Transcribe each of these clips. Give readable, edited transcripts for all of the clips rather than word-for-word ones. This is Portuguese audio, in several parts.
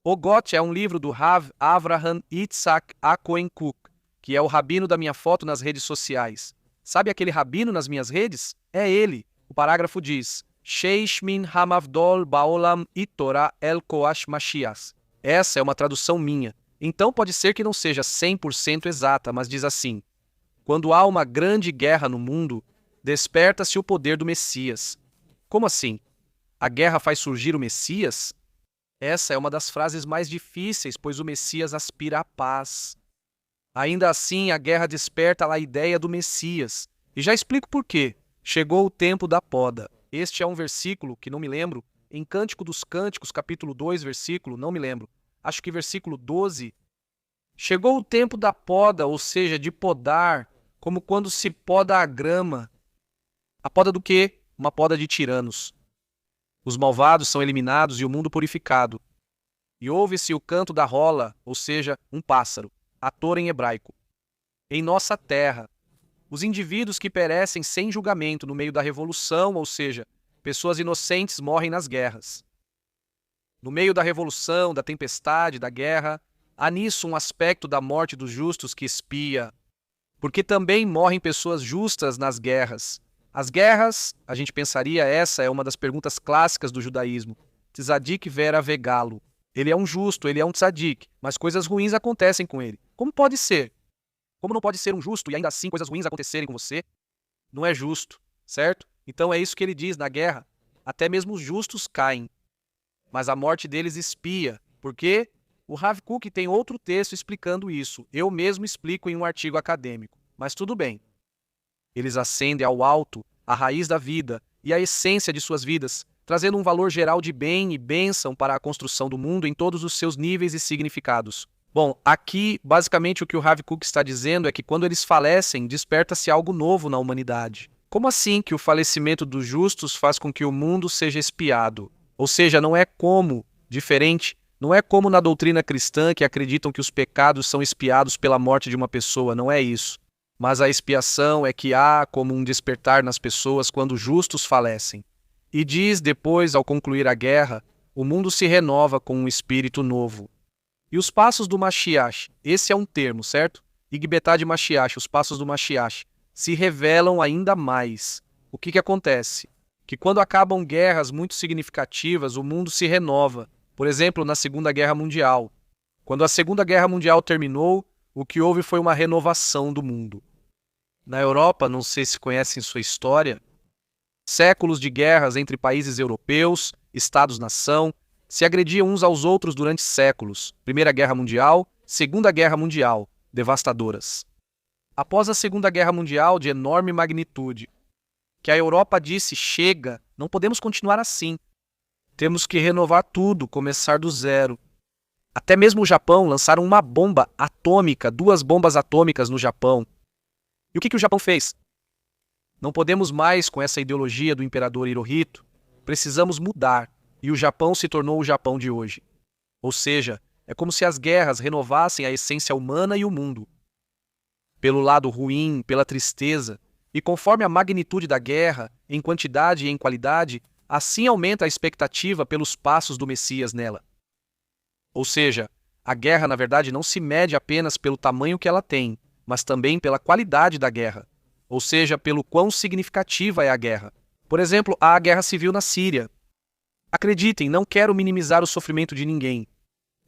O Got é um livro do Rav Avraham Yitzhak Cohen Cook, que é o rabino da minha foto nas redes sociais. Sabe aquele rabino nas minhas redes? É ele. O parágrafo diz: Sheish min hamavdol baolam itorah el koash mashiach. Essa é uma tradução minha. Então pode ser que não seja 100% exata, mas diz assim: quando há uma grande guerra no mundo, desperta-se o poder do Messias. Como assim? A guerra faz surgir o Messias? Essa é uma das frases mais difíceis, pois o Messias aspira à paz. Ainda assim, a guerra desperta a ideia do Messias. E já explico por quê. Chegou o tempo da poda. Este é um versículo que não me lembro, em Cântico dos Cânticos, capítulo 2, versículo, não me lembro. Acho que versículo 12. Chegou o tempo da poda, ou seja, de podar, como quando se poda a grama. A poda do quê? Uma poda de tiranos. Os malvados são eliminados e o mundo purificado. E ouve-se o canto da rola, ou seja, um pássaro, ator em hebraico. Em nossa terra, os indivíduos que perecem sem julgamento no meio da revolução, ou seja, pessoas inocentes morrem nas guerras. No meio da revolução, da tempestade, da guerra, há nisso um aspecto da morte dos justos que espia, porque também morrem pessoas justas nas guerras. As guerras, a gente pensaria, essa é uma das perguntas clássicas do judaísmo. Tzadik vera vegalo. Ele é um justo, ele é um tzadik, mas coisas ruins acontecem com ele. Como pode ser? Como não pode ser um justo e ainda assim coisas ruins acontecerem com você? Não é justo, certo? Então é isso que ele diz na guerra. Até mesmo os justos caem, mas a morte deles espia. Por quê? O Rav Kook tem outro texto explicando isso. Eu mesmo explico em um artigo acadêmico. Mas tudo bem. Eles ascendem ao alto, a raiz da vida e a essência de suas vidas, trazendo um valor geral de bem e bênção para a construção do mundo em todos os seus níveis e significados. Bom, aqui, basicamente, o que o Rav Kook está dizendo é que quando eles falecem, desperta-se algo novo na humanidade. Como assim que o falecimento dos justos faz com que o mundo seja expiado? Ou seja, não é como, diferente, não é como na doutrina cristã que acreditam que os pecados são expiados pela morte de uma pessoa, não é isso. Mas a expiação é que há como um despertar nas pessoas quando justos falecem. E diz depois, ao concluir a guerra, o mundo se renova com um espírito novo. E os passos do Mashiach, esse é um termo, certo? Igbetá de Mashiach, os passos do Mashiach, se revelam ainda mais. O que acontece? Que quando acabam guerras muito significativas, o mundo se renova. Por exemplo, na Segunda Guerra Mundial. Quando a Segunda Guerra Mundial terminou, o que houve foi uma renovação do mundo. Na Europa, não sei se conhecem sua história, séculos de guerras entre países europeus, estados-nação, se agrediam uns aos outros durante séculos. Primeira Guerra Mundial, Segunda Guerra Mundial, devastadoras. Após a Segunda Guerra Mundial, de enorme magnitude, que a Europa disse: chega, não podemos continuar assim. Temos que renovar tudo, começar do zero. Até mesmo o Japão lançaram uma bomba atômica, 2 bombas atômicas no Japão. E o que o Japão fez? Não podemos mais com essa ideologia do imperador Hirohito. Precisamos mudar. E o Japão se tornou o Japão de hoje. Ou seja, é como se as guerras renovassem a essência humana e o mundo. Pelo lado ruim, pela tristeza. E conforme a magnitude da guerra, em quantidade e em qualidade, assim aumenta a expectativa pelos passos do Messias nela. Ou seja, a guerra na verdade não se mede apenas pelo tamanho que ela tem, mas também pela qualidade da guerra, ou seja, pelo quão significativa é a guerra. Por exemplo, há a guerra civil na Síria. Acreditem, não quero minimizar o sofrimento de ninguém,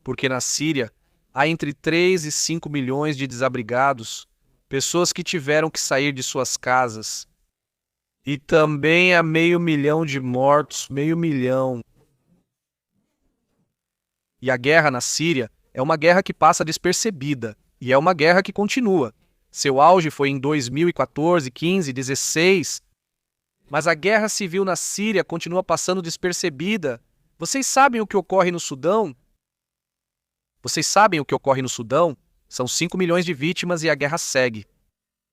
porque na Síria há entre 3 e 5 milhões de desabrigados, pessoas que tiveram que sair de suas casas, e também há 500 mil de mortos, 500 mil. E a guerra na Síria é uma guerra que passa despercebida, e é uma guerra que continua. Seu auge foi em 2014, 15, 16. Mas a guerra civil na Síria continua passando despercebida. Vocês sabem o que ocorre no Sudão? Vocês sabem o que ocorre no Sudão? São 5 milhões de vítimas e a guerra segue.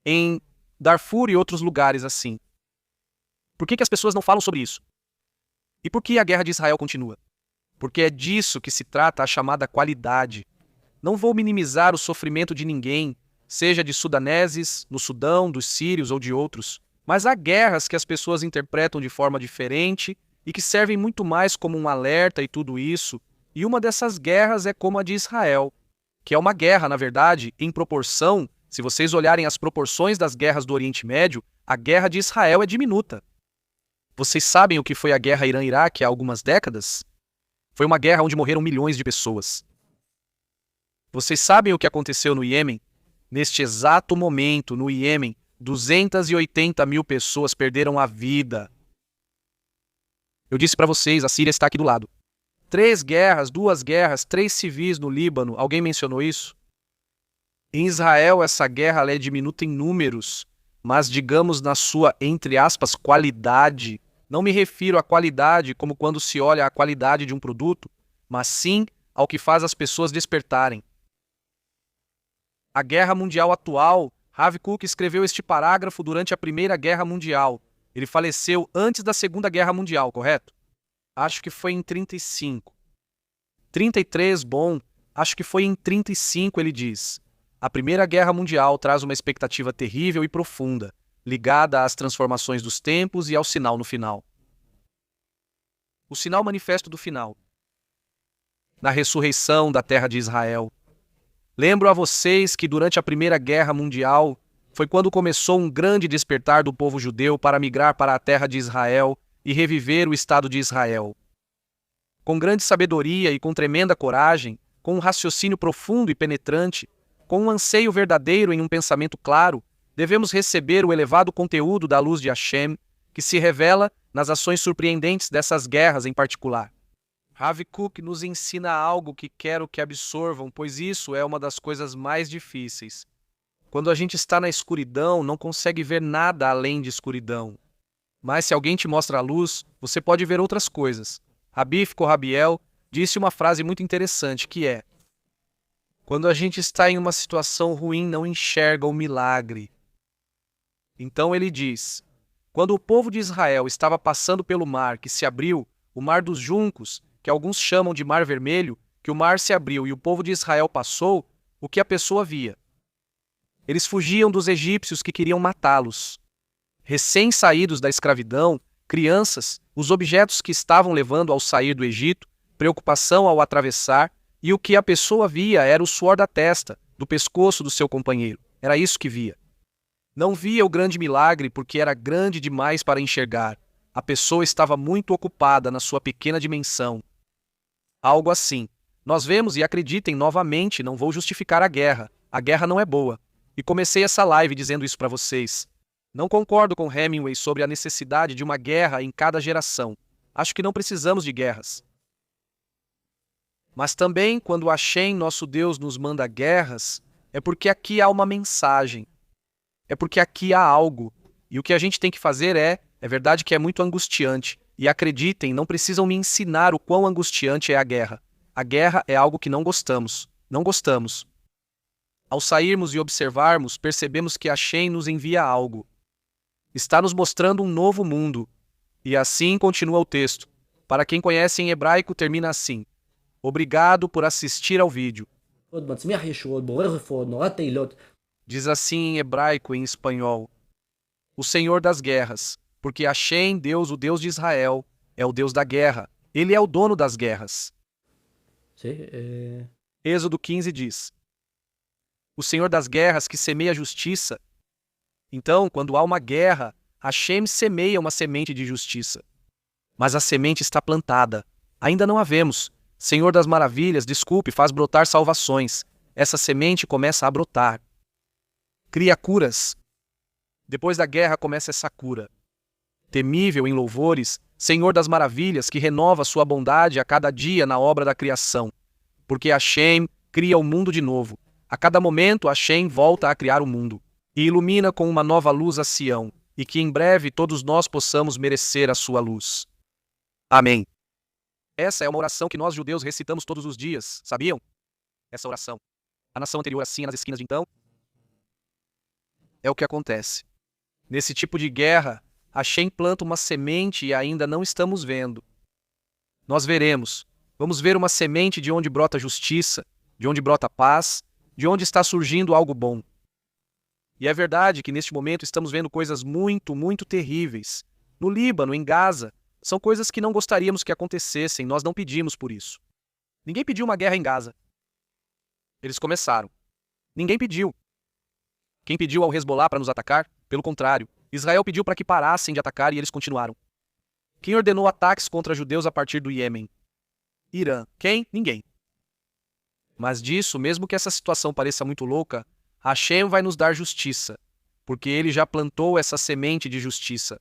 Em Darfur e outros lugares assim. Por que as pessoas não falam sobre isso? E por que a guerra de Israel continua? Porque é disso que se trata a chamada qualidade. Não vou minimizar o sofrimento de ninguém, seja de sudaneses, no Sudão, dos sírios ou de outros, mas há guerras que as pessoas interpretam de forma diferente e que servem muito mais como um alerta e tudo isso, E uma dessas guerras é como a de Israel, que é uma guerra, na verdade, em proporção, se vocês olharem as proporções das guerras do Oriente Médio, a guerra de Israel é diminuta. Vocês sabem o que foi a guerra Irã-Iraque há algumas décadas? Foi uma guerra onde morreram milhões de pessoas. Vocês sabem o que aconteceu no Iêmen? Neste exato momento, no Iêmen, 280 mil pessoas perderam a vida. Eu disse para vocês, a Síria está aqui do lado. 3 guerras, 2 guerras, 3 civis no Líbano. Alguém mencionou isso? Em Israel, essa guerra ela é diminuta em números, mas digamos na sua, entre aspas, qualidade. Não me refiro à qualidade como quando se olha a qualidade de um produto, mas sim ao que faz as pessoas despertarem. A Guerra Mundial atual, Rav Kook escreveu este parágrafo durante a Primeira Guerra Mundial. Ele faleceu antes da Segunda Guerra Mundial, correto? Acho que foi em 35. 33, bom, acho que foi em 35, ele diz. A Primeira Guerra Mundial traz uma expectativa terrível e profunda, ligada às transformações dos tempos e ao sinal no final. O sinal manifesto do final. Na ressurreição da terra de Israel. Lembro a vocês que durante a Primeira Guerra Mundial foi quando começou um grande despertar do povo judeu para migrar para a terra de Israel e reviver o Estado de Israel. Com grande sabedoria e com tremenda coragem, com um raciocínio profundo e penetrante, com um anseio verdadeiro em um pensamento claro, devemos receber o elevado conteúdo da luz de Hashem, que se revela nas ações surpreendentes dessas guerras em particular. Rav Kook nos ensina algo que quero que absorvam, pois isso é uma das coisas mais difíceis. Quando a gente está na escuridão, não consegue ver nada além de escuridão. Mas se alguém te mostra a luz, você pode ver outras coisas. Rabbi Korabiel disse uma frase muito interessante, que é: quando a gente está em uma situação ruim, não enxerga o milagre. Então ele diz: quando o povo de Israel estava passando pelo mar que se abriu, o mar dos juncos, que alguns chamam de Mar Vermelho, que o mar se abriu e o povo de Israel passou, o que a pessoa via? Eles fugiam dos egípcios que queriam matá-los. Recém-saídos da escravidão, crianças, os objetos que estavam levando ao sair do Egito, preocupação ao atravessar, e o que a pessoa via era o suor da testa, do pescoço do seu companheiro. Era isso que via. Não via o grande milagre porque era grande demais para enxergar. A pessoa estava muito ocupada na sua pequena dimensão. Algo assim. Nós vemos e acreditem novamente, não vou justificar a guerra. A guerra não é boa. E comecei essa live dizendo isso para vocês. Não concordo com Hemingway sobre a necessidade de uma guerra em cada geração. Acho que não precisamos de guerras. Mas também, quando Hashem, nosso Deus, nos manda guerras, é porque aqui há uma mensagem. É porque aqui há algo. E o que a gente tem que fazer é verdade que é muito angustiante. E acreditem, não precisam me ensinar o quão angustiante é a guerra. A guerra é algo que não gostamos. Não gostamos. Ao sairmos e observarmos, percebemos que Hashem nos envia algo. Está nos mostrando um novo mundo. E assim continua o texto. Para quem conhece em hebraico, termina assim: obrigado por assistir ao vídeo. Diz assim em hebraico e em espanhol: o Senhor das guerras, porque Hashem, Deus, o Deus de Israel, é o Deus da guerra. Ele é o dono das guerras. Êxodo 15 diz: o Senhor das guerras que semeia a justiça. Então, quando há uma guerra, Hashem semeia uma semente de justiça. Mas a semente está plantada. Ainda não a vemos. Senhor das maravilhas, desculpe, faz brotar salvações. Essa semente começa a brotar. Cria curas. Depois da guerra começa essa cura. Temível em louvores, Senhor das maravilhas, que renova sua bondade a cada dia na obra da criação. Porque Hashem cria o mundo de novo. A cada momento Hashem volta a criar o mundo. E ilumina com uma nova luz a Sião, e que em breve todos nós possamos merecer a sua luz. Amém. Essa é uma oração que nós judeus recitamos todos os dias, sabiam? Essa oração. A nação anterior assim nas esquinas de então. É o que acontece. Nesse tipo de guerra, Hashem planta uma semente e ainda não estamos vendo. Nós veremos. Vamos ver uma semente de onde brota justiça, de onde brota paz, de onde está surgindo algo bom. E é verdade que neste momento estamos vendo coisas muito, muito terríveis. No Líbano, em Gaza, são coisas que não gostaríamos que acontecessem, nós não pedimos por isso. Ninguém pediu uma guerra em Gaza. Eles começaram. Ninguém pediu. Quem pediu ao Hezbollah para nos atacar? Pelo contrário, Israel pediu para que parassem de atacar e eles continuaram. Quem ordenou ataques contra judeus a partir do Iêmen? Irã. Quem? Ninguém. Mas disso, mesmo que essa situação pareça muito louca, Hashem vai nos dar justiça, porque ele já plantou essa semente de justiça.